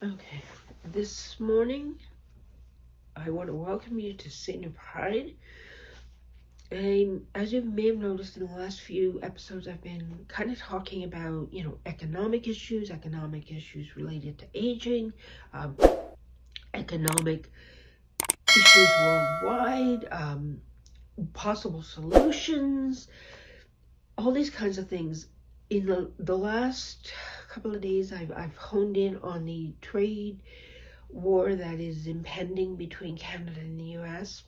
Okay, this morning I want to welcome you to Senior Pride. As you may have noticed in the last few episodes, I've been kind of talking about, economic issues related to aging, um, economic issues worldwide, possible solutions, all these kinds of things. In the last couple of days, I've honed in on the trade war that is impending between Canada and the US.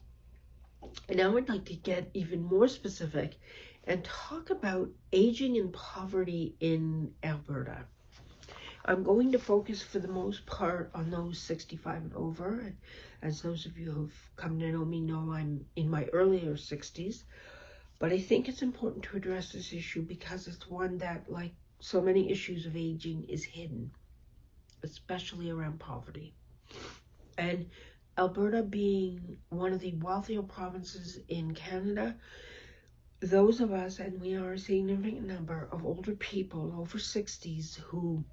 And now I'd like to get even more specific and talk about aging and poverty in Alberta. I'm going to focus for the most part on those 65 and over. And as those of you who've come to know me know, I'm in my earlier 60s. But I think it's important to address this issue because it's one that, like so many issues of aging, is hidden, especially around poverty. And Alberta being one of the wealthier provinces in Canada, those of us, and we are a significant number of older people over 60s who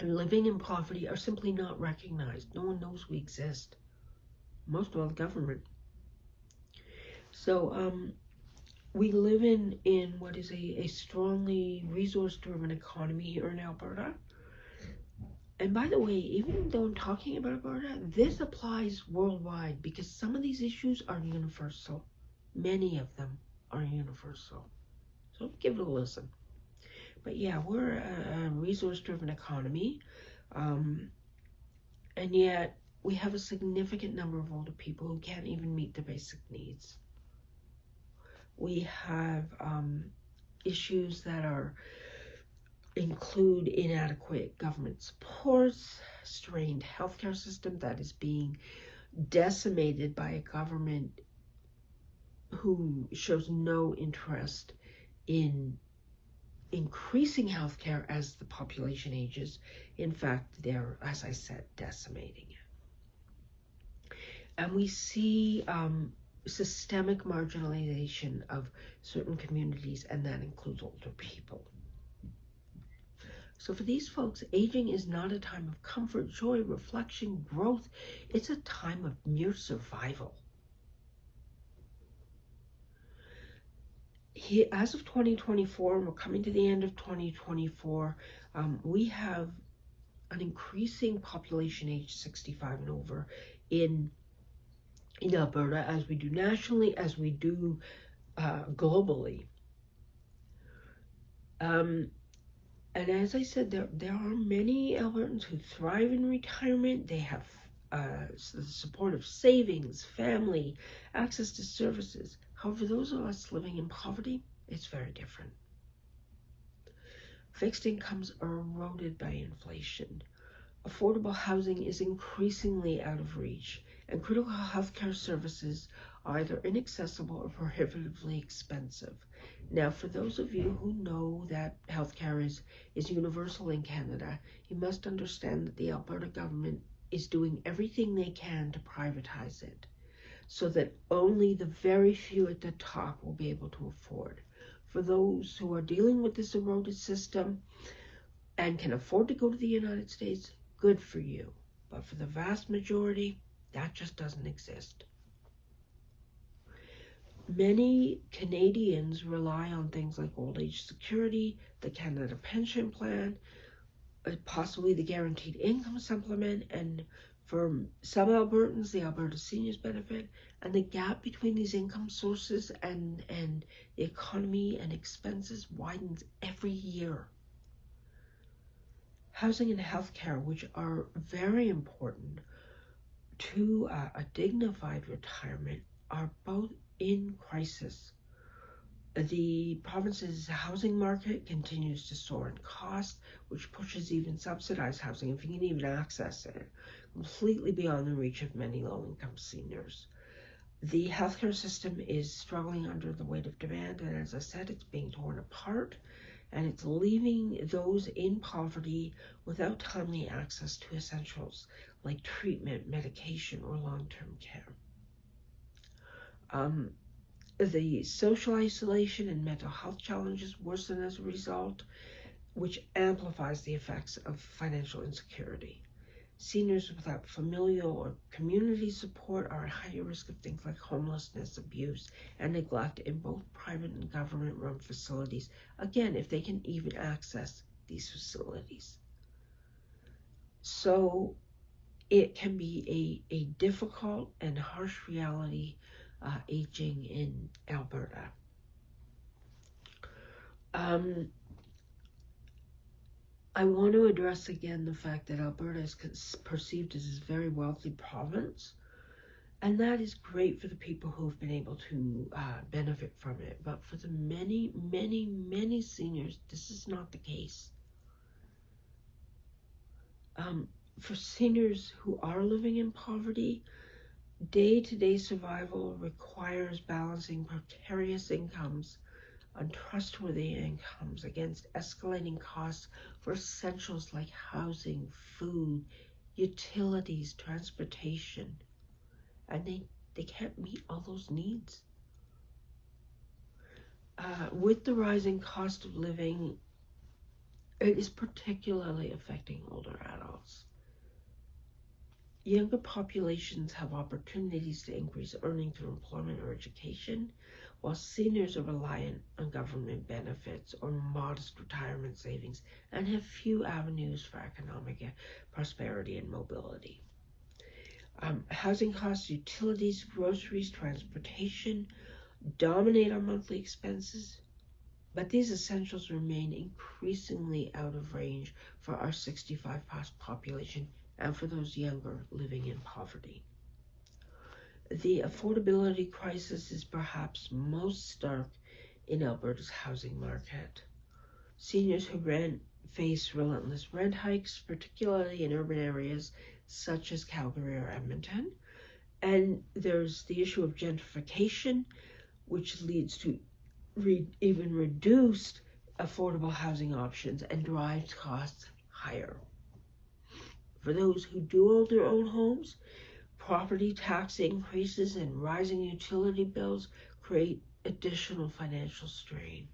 are living in poverty, are simply not recognized. No one knows we exist. Most of all, the government. So we live in what is a strongly resource-driven economy here in Alberta. And by the way, even though I'm talking about Alberta, this applies worldwide because some of these issues are universal. Many of them are universal. So give it a listen. But yeah, we're a resource-driven economy, and yet we have a significant number of older people who can't even meet their basic needs. We have issues that include inadequate government supports, strained healthcare system that is being decimated by a government who shows no interest in increasing healthcare as the population ages. In fact, they're, as I said, decimating it. And we see systemic marginalization of certain communities, and that includes older people. So for these folks, aging is not a time of comfort, joy, reflection, growth. It's a time of mere survival. As of 2024, and we're coming to the end of 2024, we have an increasing population age 65 and over in Alberta, as we do nationally, as we do globally. And as I said, there are many Albertans who thrive in retirement. They have the support of savings, family, access to services. However, those of us living in poverty, it's very different. Fixed incomes are eroded by inflation. Affordable housing is increasingly out of reach, and critical healthcare services are either inaccessible or prohibitively expensive. Now, for those of you who know that healthcare is universal in Canada, you must understand that the Alberta government is doing everything they can to privatize it so that only the very few at the top will be able to afford. For those who are dealing with this eroded system and can afford to go to the United States, good for you. But for the vast majority, that just doesn't exist. Many Canadians rely on things like old age security, the Canada Pension Plan, possibly the Guaranteed Income Supplement, and for some Albertans, the Alberta Seniors Benefit. And the gap between these income sources and the economy and expenses widens every year. Housing and healthcare, which are very important to a dignified retirement, are both in crisis. The province's housing market continues to soar in cost, which pushes even subsidized housing, if you can even access it, completely beyond the reach of many low-income seniors. The healthcare system is struggling under the weight of demand, and as I said, it's being torn apart, and it's leaving those in poverty without timely access to essentials like treatment, medication, or long-term care. The social isolation and mental health challenges worsen as a result, which amplifies the effects of financial insecurity. Seniors without familial or community support are at higher risk of things like homelessness, abuse, and neglect in both private and government-run facilities, again, if they can even access these facilities. So it can be a difficult and harsh reality aging in Alberta. I want to address again the fact that Alberta is perceived as a very wealthy province, and that is great for the people who have been able to benefit from it. But for the many, many, many seniors, this is not the case. For seniors who are living in poverty, day-to-day survival requires balancing precarious incomes, untrustworthy incomes against escalating costs for essentials like housing, food, utilities, transportation, and they can't meet all those needs. With the rising cost of living, it is particularly affecting older adults. Younger populations have opportunities to increase earning through employment or education, while seniors are reliant on government benefits or modest retirement savings and have few avenues for economic prosperity and mobility. Housing costs, utilities, groceries, transportation dominate our monthly expenses, but these essentials remain increasingly out of range for our 65+ population and for those younger living in poverty. The affordability crisis is perhaps most stark in Alberta's housing market. Seniors who rent face relentless rent hikes, particularly in urban areas such as Calgary or Edmonton. And there's the issue of gentrification, which leads to even reduced affordable housing options and drives costs higher. For those who do own their own homes, property tax increases and rising utility bills create additional financial strain.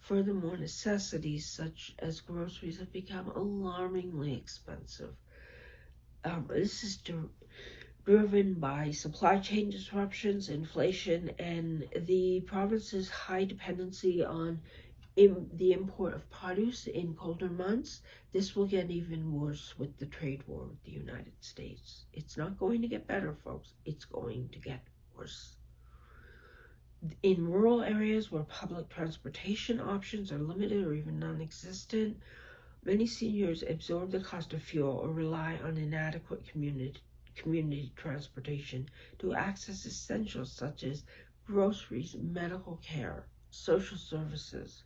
Furthermore, necessities such as groceries have become alarmingly expensive. This is driven by supply chain disruptions, inflation, and the province's high dependency on the import of produce in colder months. This will get even worse with the trade war with the United States. It's not going to get better, folks. It's going to get worse. In rural areas where public transportation options are limited or even non-existent, many seniors absorb the cost of fuel or rely on inadequate community transportation to access essentials such as groceries, medical care, social services.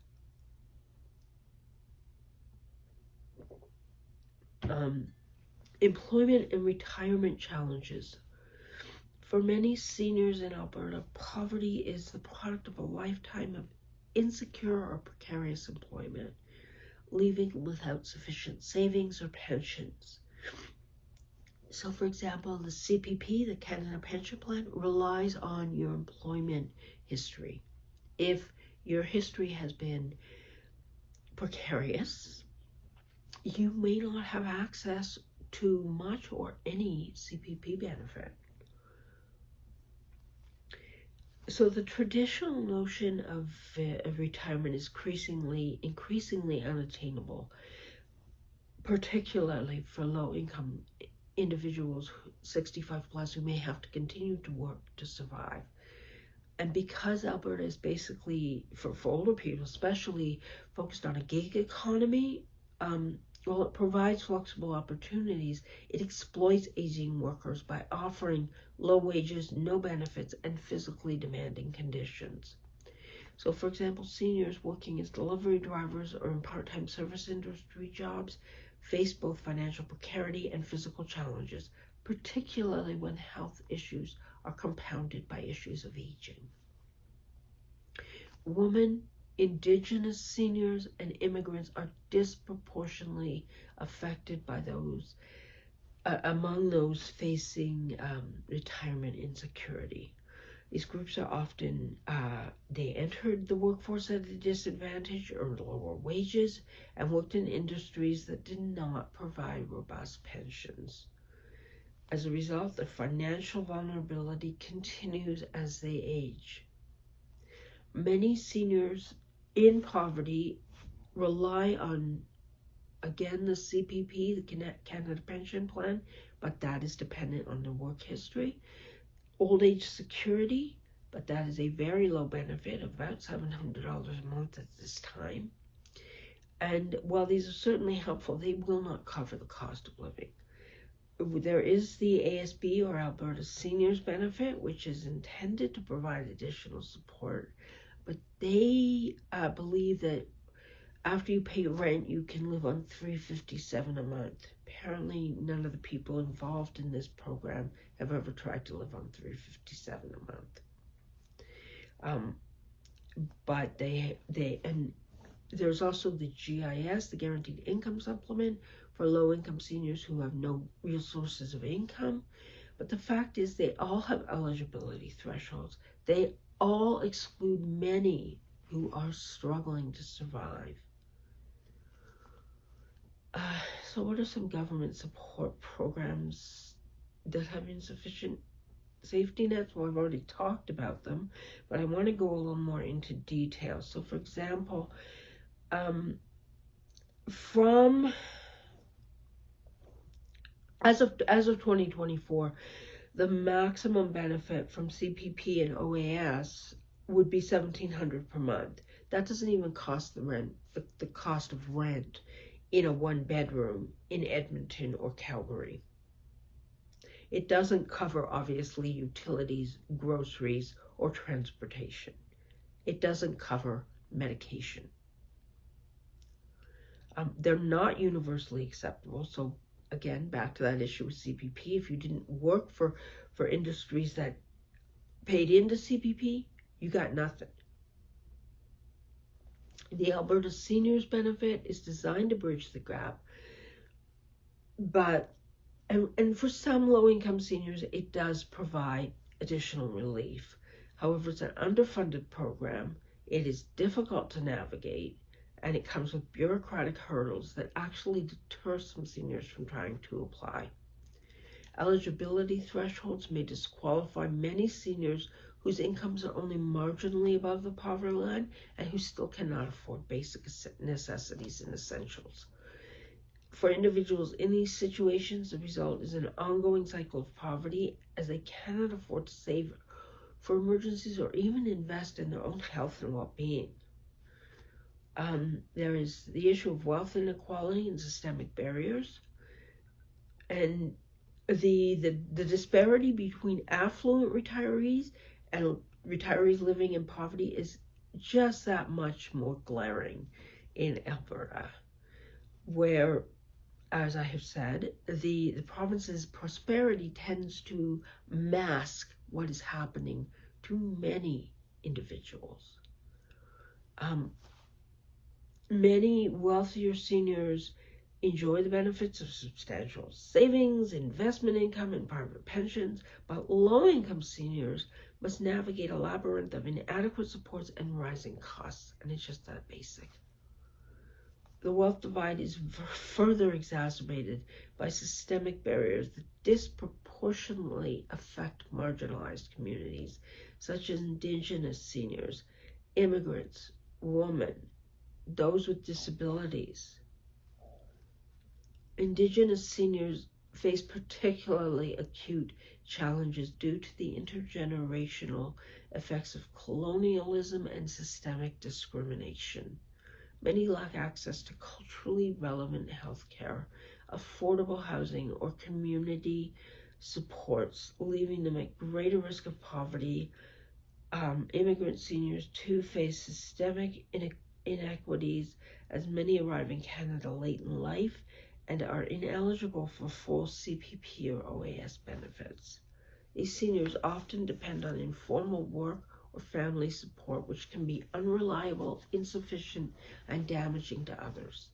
Employment and retirement challenges. For many seniors in Alberta, poverty is the product of a lifetime of insecure or precarious employment, leaving without sufficient savings or pensions. So, for example, the CPP, the Canada Pension Plan, relies on your employment history. If your history has been precarious, you may not have access to much or any CPP benefit. So the traditional notion of retirement is increasingly unattainable, particularly for low-income individuals 65+ who may have to continue to work to survive. And because Alberta is basically, for older people especially, focused on a gig economy, while it provides flexible opportunities, it exploits aging workers by offering low wages, no benefits, and physically demanding conditions. So, for example, seniors working as delivery drivers or in part-time service industry jobs face both financial precarity and physical challenges, particularly when health issues are compounded by issues of aging. Women, Indigenous seniors, and immigrants are disproportionately affected by those among those facing retirement insecurity. These groups are often, they entered the workforce at a disadvantage, earned lower wages, and worked in industries that did not provide robust pensions. As a result, their financial vulnerability continues as they age. Many seniors in poverty rely on, again, the CPP, the Canada Pension Plan, but that is dependent on their work history. Old age security, but that is a very low benefit of about $700 a month at this time. And while these are certainly helpful, they will not cover the cost of living. There is the ASB, or Alberta Seniors Benefit, which is intended to provide additional support, but they believe that after you pay rent, you can live on $357 a month. Apparently, none of the people involved in this program have ever tried to live on $357 a month. But and there's also the GIS, the Guaranteed Income Supplement, for low-income seniors who have no real sources of income. But the fact is, they all have eligibility thresholds. They all exclude many who are struggling to survive. So what are some government support programs that have insufficient safety nets? Well, I've already talked about them, but I want to go a little more into detail. So, for example, as of 2024, the maximum benefit from CPP and OAS would be $1,700 per month. That doesn't even cost the rent, the cost of rent in a one-bedroom in Edmonton or Calgary. It doesn't cover, obviously, utilities, groceries, or transportation. It doesn't cover medication. They're not universally acceptable. So again, back to that issue with CPP, if you didn't work for industries that paid into CPP, you got nothing. The Alberta Seniors Benefit is designed to bridge the gap, but and for some low-income seniors, it does provide additional relief. However, it's an underfunded program. It is difficult to navigate, and it comes with bureaucratic hurdles that actually deter some seniors from trying to apply. Eligibility thresholds may disqualify many seniors whose incomes are only marginally above the poverty line and who still cannot afford basic necessities and essentials. For individuals in these situations, the result is an ongoing cycle of poverty, as they cannot afford to save for emergencies or even invest in their own health and well-being. There is the issue of wealth inequality and systemic barriers, and the disparity between affluent retirees and retirees living in poverty is just that much more glaring in Alberta, where, as I have said, the province's prosperity tends to mask what is happening to many individuals. Many wealthier seniors enjoy the benefits of substantial savings, investment income, and private pensions, but low-income seniors must navigate a labyrinth of inadequate supports and rising costs, and it's just that basic. The wealth divide is further exacerbated by systemic barriers that disproportionately affect marginalized communities, such as Indigenous seniors, immigrants, women, those with disabilities. Indigenous seniors face particularly acute challenges due to the intergenerational effects of colonialism and systemic discrimination. Many lack access to culturally relevant health care, affordable housing, or community supports, leaving them at greater risk of poverty. Immigrant seniors, too, face systemic inequities, as many arrive in Canada late in life and are ineligible for full CPP or OAS benefits. These seniors often depend on informal work or family support, which can be unreliable, insufficient, and damaging to others.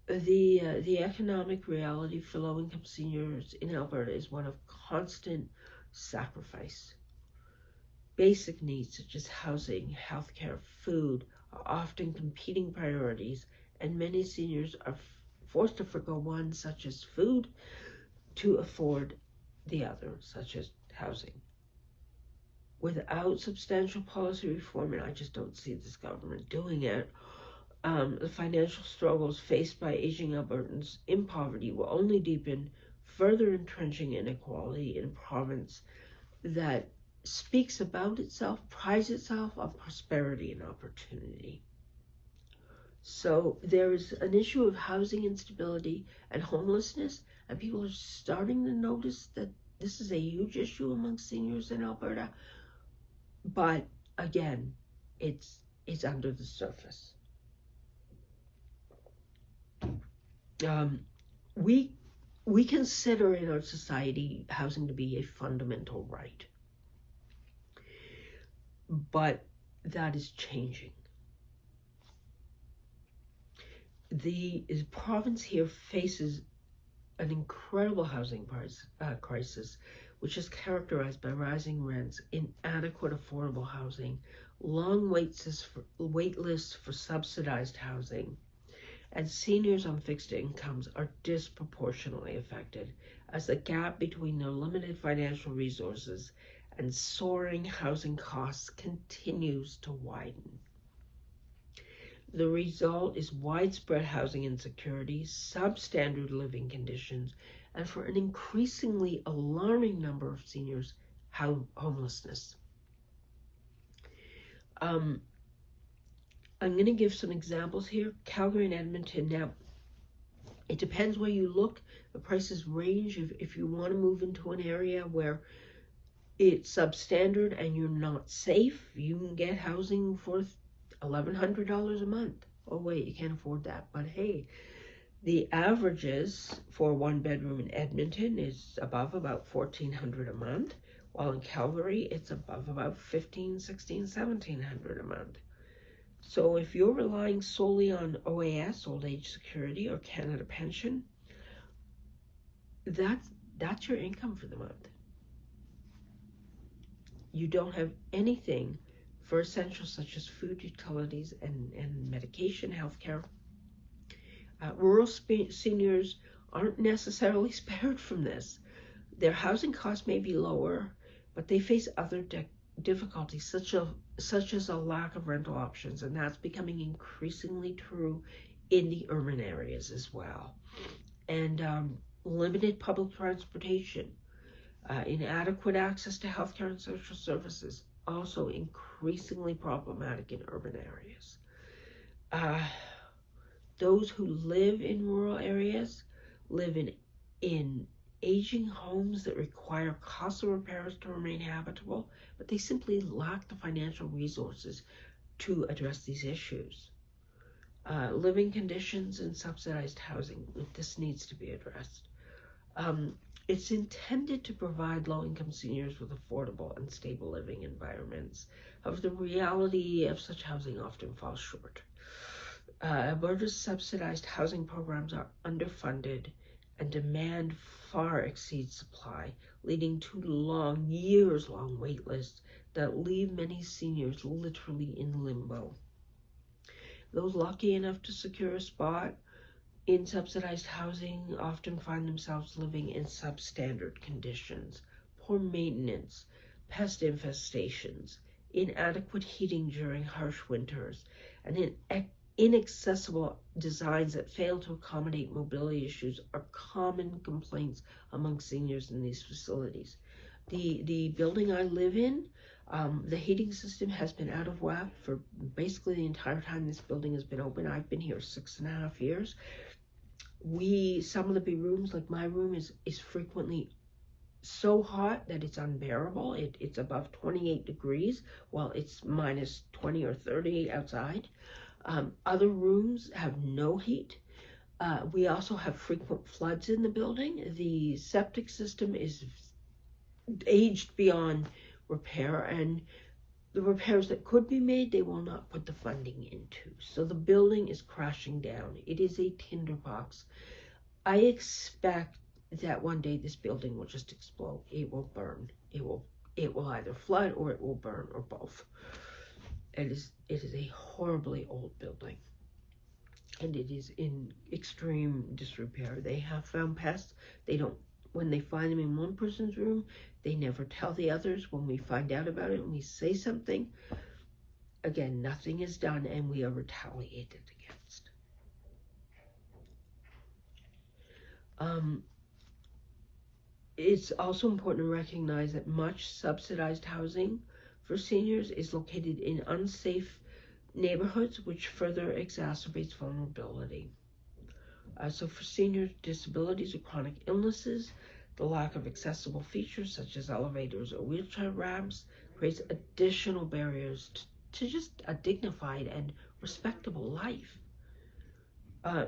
The economic reality for low-income seniors in Alberta is one of constant sacrifice. Basic needs such as housing, healthcare, food are often competing priorities, and many seniors are forced to forgo one, such as food, to afford the other, such as housing. Without substantial policy reform, and I just don't see this government doing it, the financial struggles faced by aging Albertans in poverty will only deepen, further entrenching inequality in a province that speaks about itself, prides itself on prosperity and opportunity. So there is an issue of housing instability and homelessness, and people are starting to notice that this is a huge issue among seniors in Alberta. But again, it's under the surface. We consider in our society housing to be a fundamental right, but that is changing. The province here faces an incredible housing crisis, which is characterized by rising rents, inadequate affordable housing, long wait lists for subsidized housing, and seniors on fixed incomes are disproportionately affected as the gap between their limited financial resources and soaring housing costs continues to widen. The result is widespread housing insecurity, substandard living conditions, and for an increasingly alarming number of seniors, homelessness. I'm going to give some examples here. Calgary and Edmonton. Now, it depends where you look. The prices range. If you want to move into an area where it's substandard and you're not safe, you can get housing for $1,100 a month. Oh wait, you can't afford that. But hey, the averages for one bedroom in Edmonton is above about $1,400 a month, while in Calgary it's above about $1,500, $1,600, $1,700 a month. So if you're relying solely on OAS, Old Age Security, or Canada Pension, that's your income for the month. You don't have anything for essentials such as food, utilities, and medication, healthcare. Rural seniors aren't necessarily spared from this. Their housing costs may be lower, but they face other difficulties such as a lack of rental options, and that's becoming increasingly true in the urban areas as well. And limited public transportation, inadequate access to healthcare and social services, also increasingly problematic in urban areas. Those who live in rural areas live in aging homes that require costly repairs to remain habitable, but they simply lack the financial resources to address these issues. Living conditions and subsidized housing, this needs to be addressed. It's intended to provide low-income seniors with affordable and stable living environments. However, the reality of such housing often falls short. Alberta's subsidized housing programs are underfunded, and demand far exceeds supply, leading to years-long wait lists that leave many seniors literally in limbo. Those lucky enough to secure a spot in subsidized housing often find themselves living in substandard conditions, poor maintenance, pest infestations, inadequate heating during harsh winters, and inaccessible designs that fail to accommodate mobility issues are common complaints among seniors in these facilities. The building I live in, the heating system has been out of whack for basically the entire time this building has been open. I've been here 6.5 years. Some of the rooms, like my room, is frequently so hot that it's unbearable. It's above 28 degrees while it's minus 20 or 30 outside. Other rooms have no heat. We also have frequent floods in the building. The septic system is aged beyond repair, and the repairs that could be made, they will not put the funding into. So the building is crashing down. It is a tinderbox. I expect that one day this building will just explode. It will burn. It will it will either flood or it will burn or both. It is a horribly old building, and it is in extreme disrepair. They have found pests. They don't, when they find them in one person's room, they never tell the others. When we find out about it and we say something, again, nothing is done and we are retaliated against. It's also important to recognize that much subsidized housing for seniors is located in unsafe neighborhoods, which further exacerbates vulnerability. So for seniors, disabilities or chronic illnesses, the lack of accessible features such as elevators or wheelchair ramps creates additional barriers to just a dignified and respectable life.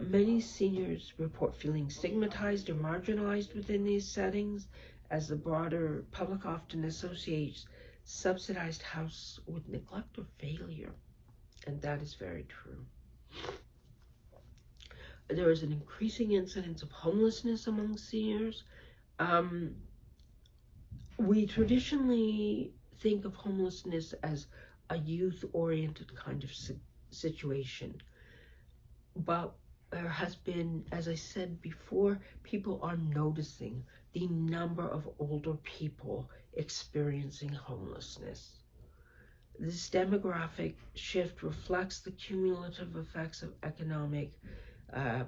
Many seniors report feeling stigmatized or marginalized within these settings, as the broader public often associates subsidized house with neglect or failure, and that is very true. There is an increasing incidence of homelessness among seniors. We traditionally think of homelessness as a youth-oriented kind of situation, but there has been, as I said before, people are noticing the number of older people experiencing homelessness. This demographic shift reflects the cumulative effects of economic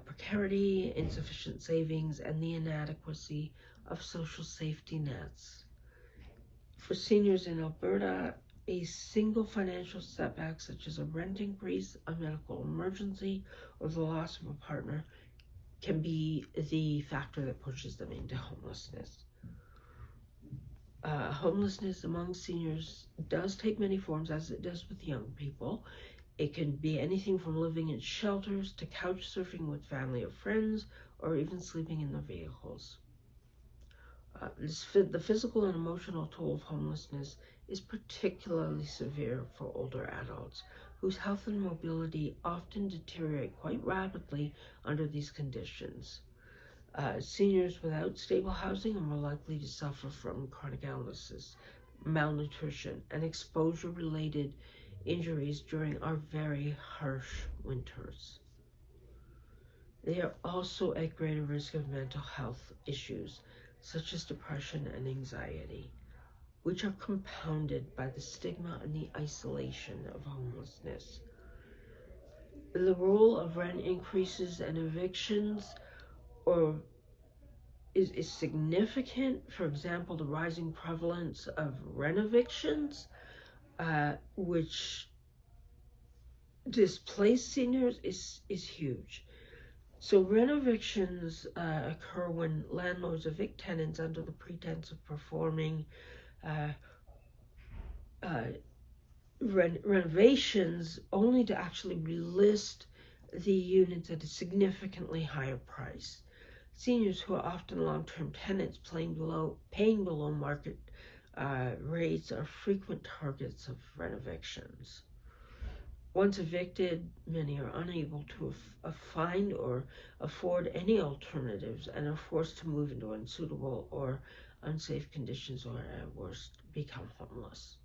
precarity, insufficient savings, and the inadequacy of social safety nets. For seniors in Alberta, a single financial setback, such as a rent increase, a medical emergency, or the loss of a partner, can be the factor that pushes them into homelessness. Homelessness among seniors does take many forms, as it does with young people. It can be anything from living in shelters to couch surfing with family or friends, or even sleeping in their vehicles. The physical and emotional toll of homelessness is particularly severe for older adults, whose health and mobility often deteriorate quite rapidly under these conditions. Seniors without stable housing are more likely to suffer from chronic illnesses, malnutrition, and exposure-related injuries during our very harsh winters. They are also at greater risk of mental health issues, such as depression and anxiety, which are compounded by the stigma and the isolation of homelessness. The role of rent increases and evictions is significant. For example, the rising prevalence of rent evictions, which displace seniors, is huge. So rent evictions occur when landlords evict tenants under the pretense of performing renovations, only to actually relist the units at a significantly higher price. Seniors, who are often long-term tenants paying below market rates, are frequent targets of rent evictions. Once evicted, many are unable to find or afford any alternatives and are forced to move into unsuitable or unsafe conditions, or at worst, become homeless.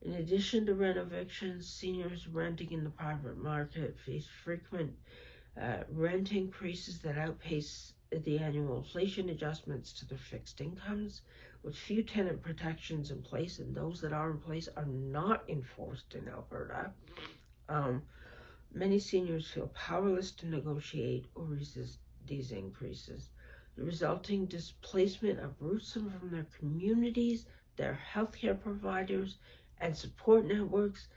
In addition to rent evictions, seniors renting in the private market face frequent rent increases that outpace the annual inflation adjustments to their fixed incomes, with few tenant protections in place, and those that are in place are not enforced in Alberta. Many seniors feel powerless to negotiate or resist these increases. The resulting displacement uproots them from their communities, their healthcare providers, and support networks,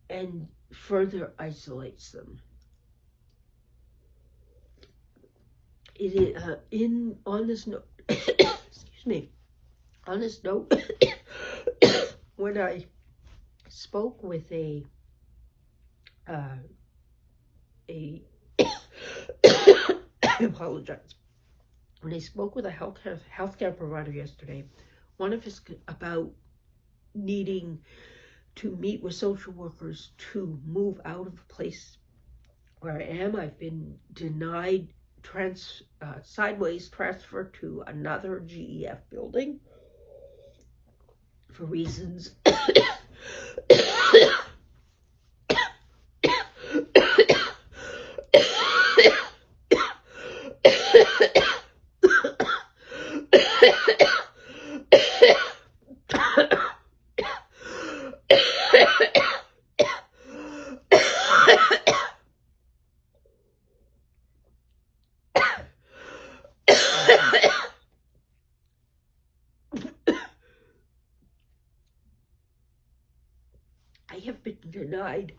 and further isolates them. It is on this note, excuse me. On this note, when I spoke with I apologize. When I spoke with a healthcare provider yesterday, one of his about needing to meet with social workers to move out of the place where I am. I've been denied sideways transfer to another GEF building. for reasons I have been denied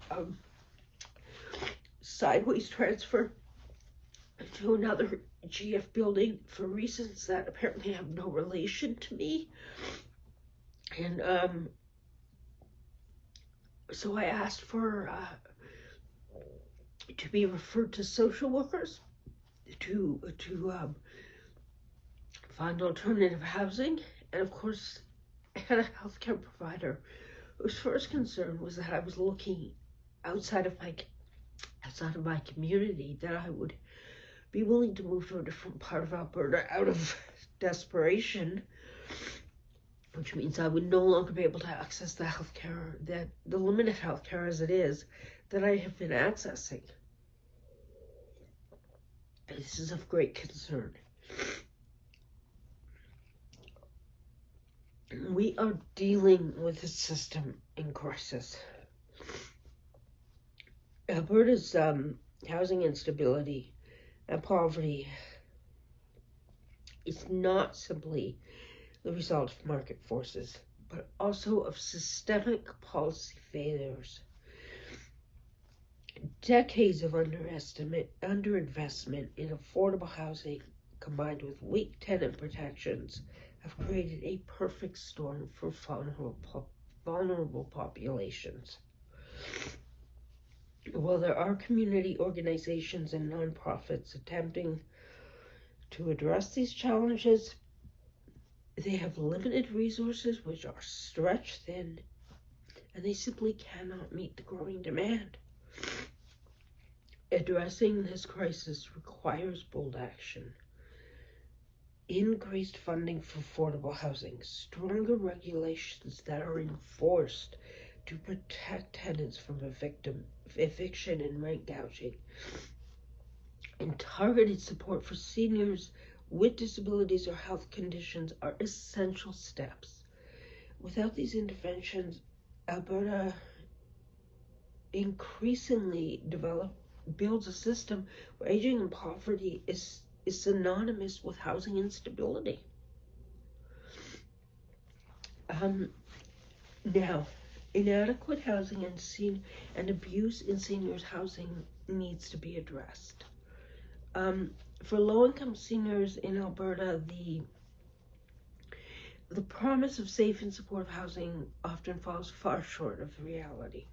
sideways transfer to another GF building for reasons that apparently have no relation to me. And so I asked for to be referred to social workers to find alternative housing, and of course I had a healthcare provider whose first concern was that I was looking outside of my community, that I would be willing to move to a different part of Alberta out of desperation, which means I would no longer be able to access the healthcare, that the limited healthcare as it is that I have been accessing. This is of great concern. We are dealing with a system in crisis. Alberta's housing instability and poverty is not simply the result of market forces, but also of systemic policy failures. Decades of underinvestment in affordable housing, combined with weak tenant protections, have created a perfect storm for vulnerable populations. While there are community organizations and nonprofits attempting to address these challenges, they have limited resources which are stretched thin, and they simply cannot meet the growing demand. Addressing this crisis requires bold action. Increased funding for affordable housing, stronger regulations that are enforced to protect tenants from eviction and rent gouging, and targeted support for seniors with disabilities or health conditions are essential steps. Without these interventions, Alberta increasingly builds a system where aging and poverty is synonymous with housing instability. Now, inadequate housing and abuse in seniors' housing needs to be addressed. For low-income seniors in Alberta, the promise of safe and supportive housing often falls far short of reality.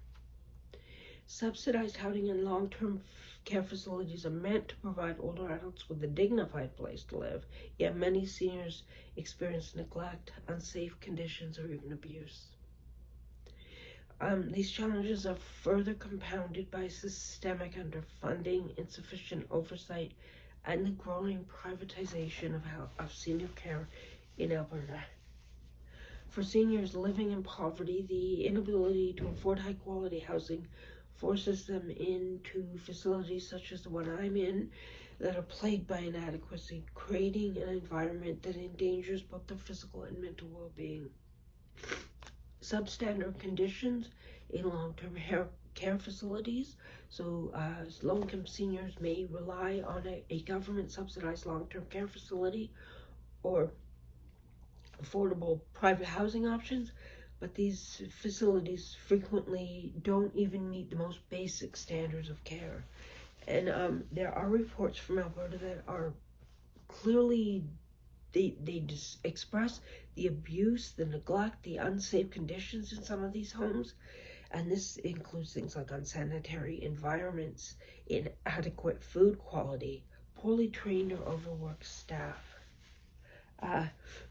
Subsidized housing and long-term care facilities are meant to provide older adults with a dignified place to live, yet many seniors experience neglect, unsafe conditions, or even abuse. These challenges are further compounded by systemic underfunding, insufficient oversight, and the growing privatization of senior care in Alberta. For seniors living in poverty, the inability to afford high-quality housing forces them into facilities such as the one I'm in that are plagued by inadequacy, creating an environment that endangers both their physical and mental well-being. Substandard conditions in long-term care facilities, so low-income seniors may rely on a government-subsidized long-term care facility or affordable private housing options, but these facilities frequently don't even meet the most basic standards of care. And there are reports from Alberta that are clearly, they express the abuse, the neglect, the unsafe conditions in some of these homes, and this includes things like unsanitary environments, inadequate food quality, poorly trained or overworked staff.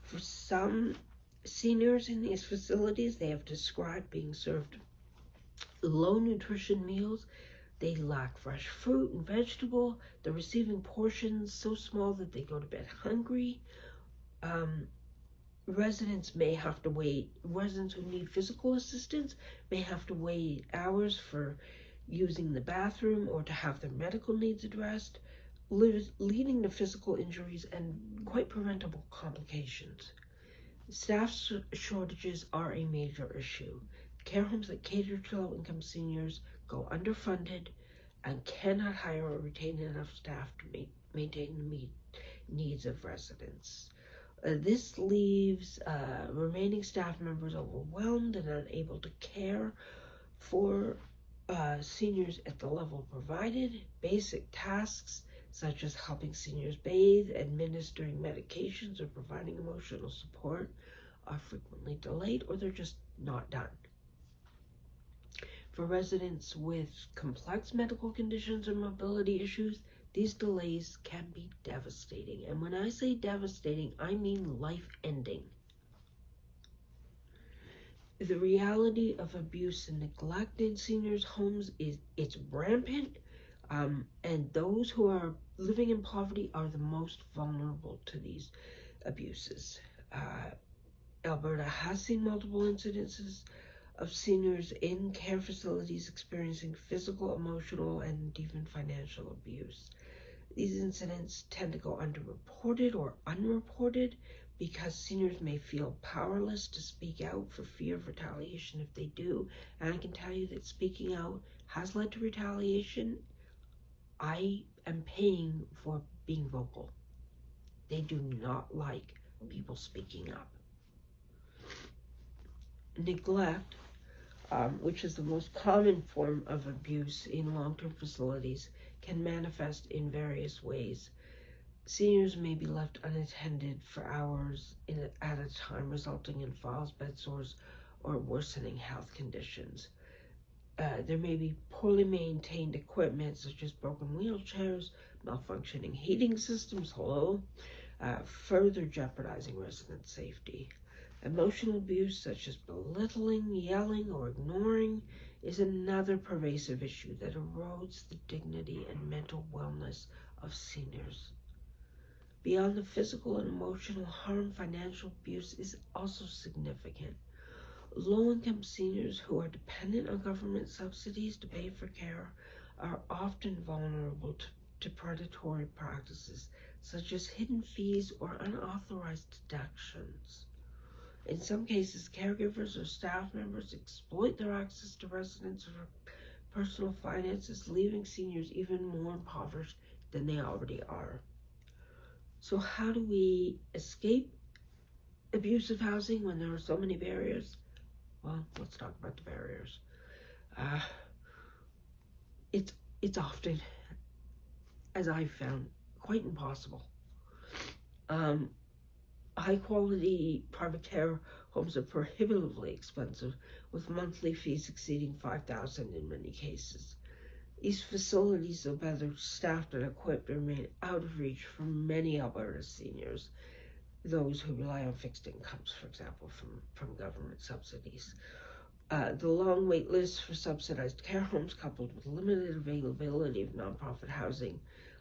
For some seniors in these facilities, they have described being served low nutrition meals. They lack fresh fruit and vegetable. They're receiving portions so small that they go to bed hungry. residents who need physical assistance may have to wait hours for using the bathroom or to have their medical needs addressed, leading to physical injuries and quite preventable complications. Staff shortages are a major issue. Care homes that cater to low-income seniors go underfunded and cannot hire or retain enough staff to maintain the needs of residents. This leaves remaining staff members overwhelmed and unable to care for seniors at the level provided. Basic tasks such as helping seniors bathe, administering medications, or providing emotional support are frequently delayed or they're just not done. For residents with complex medical conditions or mobility issues, these delays can be devastating. And when I say devastating, I mean life-ending. The reality of abuse and neglect in seniors' homes it's rampant, and those who are living in poverty are the most vulnerable to these abuses. Alberta has seen multiple incidences of seniors in care facilities experiencing physical, emotional, and even financial abuse. These incidents tend to go underreported or unreported because seniors may feel powerless to speak out for fear of retaliation if they do. And I can tell you that speaking out has led to retaliation. I am paying for being vocal. They do not like people speaking up. Neglect, which is the most common form of abuse in long-term facilities, can manifest in various ways. Seniors may be left unattended for hours at a time, resulting in falls, bed sores, or worsening health conditions. There may be poorly maintained equipment such as broken wheelchairs, malfunctioning heating systems, further jeopardizing resident safety. Emotional abuse such as belittling, yelling, or ignoring is another pervasive issue that erodes the dignity and mental wellness of seniors. Beyond the physical and emotional harm, financial abuse is also significant. Low-income seniors who are dependent on government subsidies to pay for care are often vulnerable to predatory practices such as hidden fees or unauthorized deductions. In some cases, caregivers or staff members exploit their access to residents' or personal finances, leaving seniors even more impoverished than they already are. So how do we escape abusive housing when there are so many barriers? Well, let's talk about the barriers. It's often, as I've found, quite impossible. High-quality private care homes are prohibitively expensive, with monthly fees exceeding $5,000 in many cases. These facilities, though better staffed and equipped, remain out of reach for many Alberta seniors, those who rely on fixed incomes, for example, from government subsidies. The long wait lists for subsidized care homes, coupled with limited availability of nonprofit housing,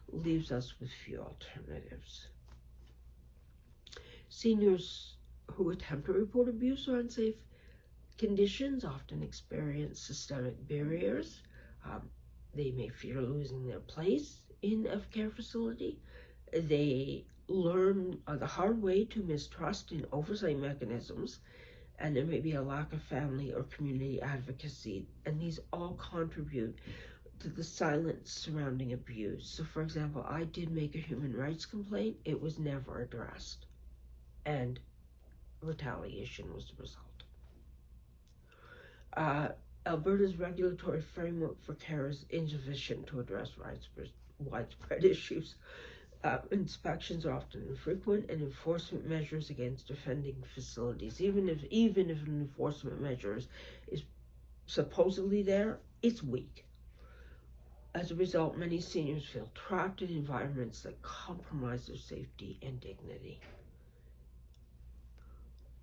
leaves us with few alternatives. Seniors who attempt to report abuse or unsafe conditions often experience systemic barriers. They may fear losing their place in a care facility. They learn the hard way to mistrust in oversight mechanisms, and there may be a lack of family or community advocacy, and these all contribute to the silence surrounding abuse. So, for example, I did make a human rights complaint. It was never addressed, and retaliation was the result. Alberta's regulatory framework for care is insufficient to address widespread issues. Inspections are often infrequent, and enforcement measures against offending facilities, even if an enforcement measure is supposedly there, it's weak. As a result, many seniors feel trapped in environments that compromise their safety and dignity.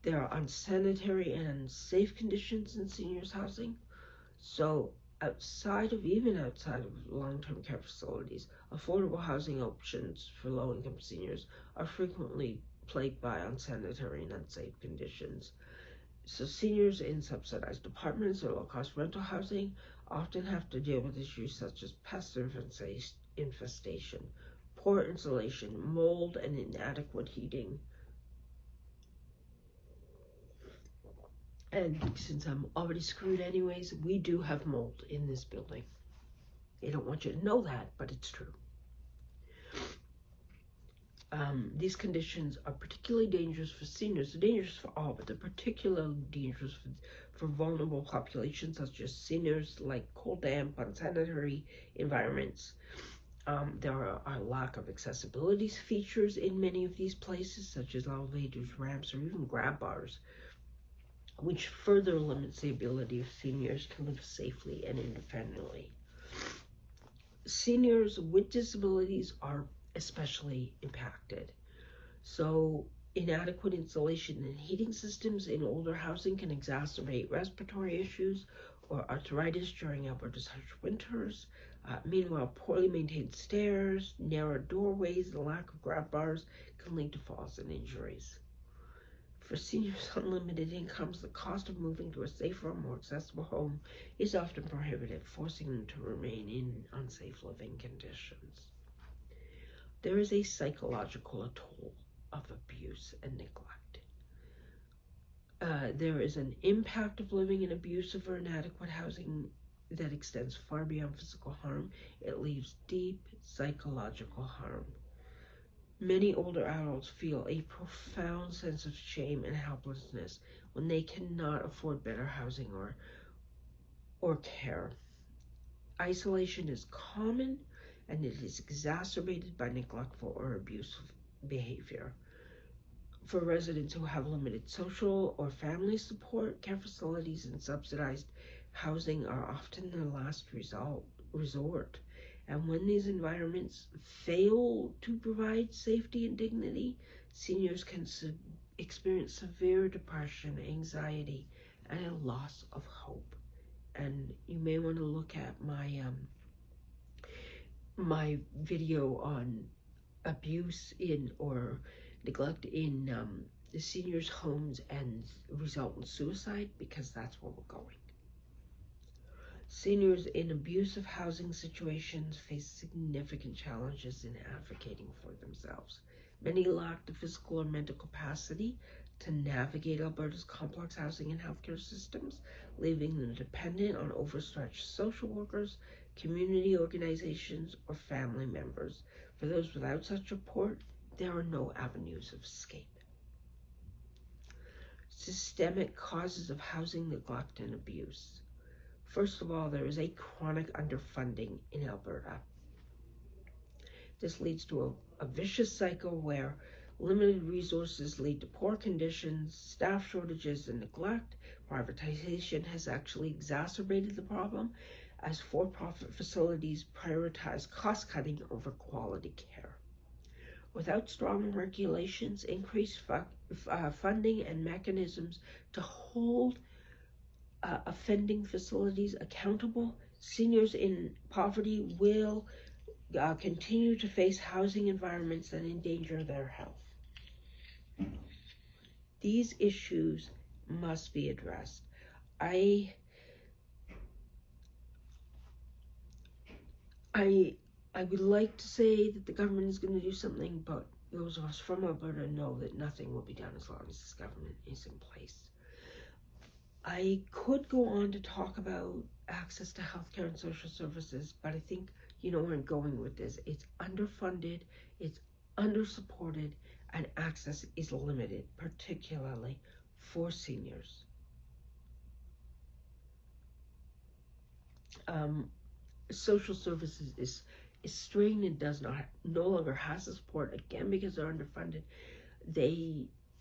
There are unsanitary and unsafe conditions in seniors' housing. So outside of long-term care facilities, affordable housing options for low-income seniors are frequently plagued by unsanitary and unsafe conditions. So seniors in subsidized apartments or low-cost rental housing often have to deal with issues such as pest infestation, poor insulation, mold, and inadequate heating. And since I'm already screwed anyways, we do have mold in this building. They don't want you to know that, but it's true. These conditions are particularly dangerous for seniors. They're dangerous for all, but they're particularly dangerous for vulnerable populations such as seniors, like cold, damp, unsanitary environments. There are a lack of accessibility features in many of these places, such as elevators, ramps, or even grab bars, which further limits the ability of seniors to live safely and independently. Seniors with disabilities are especially impacted. So inadequate insulation and heating systems in older housing can exacerbate respiratory issues or arthritis during Alberta's harsh winters. Meanwhile, poorly maintained stairs, narrow doorways, and lack of grab bars can lead to falls and injuries. For seniors on limited incomes, the cost of moving to a safer, more accessible home is often prohibitive, forcing them to remain in unsafe living conditions. There is a psychological toll of abuse and neglect. There is an impact of living in abusive or inadequate housing that extends far beyond physical harm. It leaves deep psychological harm. Many older adults feel a profound sense of shame and helplessness when they cannot afford better housing or care. Isolation is common, and it is exacerbated by neglectful or abusive behavior. For residents who have limited social or family support, care facilities and subsidized housing are often their last resort. And when these environments fail to provide safety and dignity, seniors can experience severe depression, anxiety, and a loss of hope. And you may want to look at my video on abuse in or neglect in the seniors' homes and resultant suicide, because that's where we're going. Seniors in abusive housing situations face significant challenges in advocating for themselves. Many lack the physical or mental capacity to navigate Alberta's complex housing and healthcare systems, leaving them dependent on overstretched social workers, community organizations, or family members. For those without such support, there are no avenues of escape. Systemic causes of housing neglect and abuse. First of all, there is a chronic underfunding in Alberta. This leads to a vicious cycle where limited resources lead to poor conditions, staff shortages, and neglect. Privatization has actually exacerbated the problem as for-profit facilities prioritize cost-cutting over quality care. Without strong regulations, increased funding, and mechanisms to hold offending facilities accountable, seniors in poverty will continue to face housing environments that endanger their health. These issues must be addressed. I would like to say that the government is going to do something, but those of us from Alberta know that nothing will be done as long as this government is in place. I could go on to talk about access to healthcare and social services, but I think you know where I'm going with this. It's underfunded, it's undersupported, and access is limited, particularly for seniors. Social services is strained and no longer has the support, again because they're underfunded.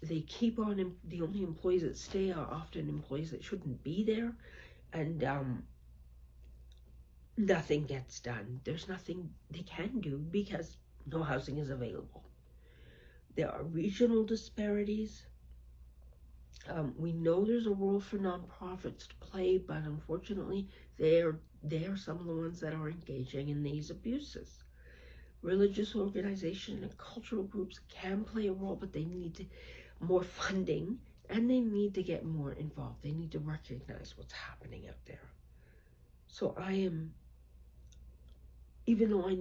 They keep on, the only employees that stay are often employees that shouldn't be there, and nothing gets done. There's nothing they can do because no housing is available. There are regional disparities. We know there's a role for nonprofits to play, but unfortunately, they are some of the ones that are engaging in these abuses. Religious organizations and cultural groups can play a role, but they need more funding, and they need to get more involved. They need to recognize what's happening out there. So I am, even though I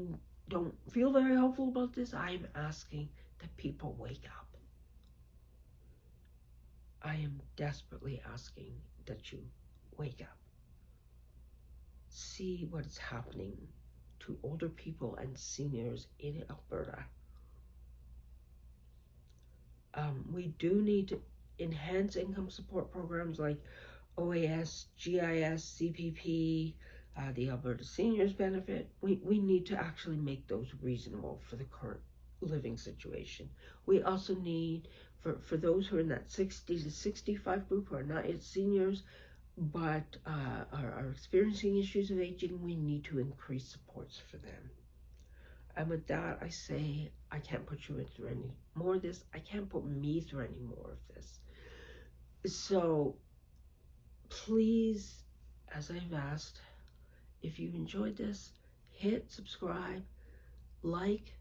don't feel very hopeful about this, I am asking that people wake up. I am desperately asking that you wake up. See what is happening to older people and seniors in Alberta. We do need to enhance income support programs like OAS, GIS, CPP, the Alberta Seniors Benefit. We need to actually make those reasonable for the current living situation. We also need, for those who are in that 60 to 65 group who are not yet seniors, but are experiencing issues of aging, we need to increase supports for them. And with that, I say, I can't put you through any more of this. I can't put me through any more of this. So please, as I've asked, if you've enjoyed this, hit subscribe, like,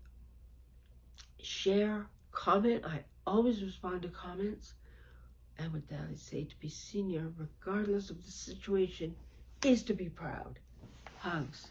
share, comment. I always respond to comments. And with that, I say to be senior, regardless of the situation, is to be proud. Hugs.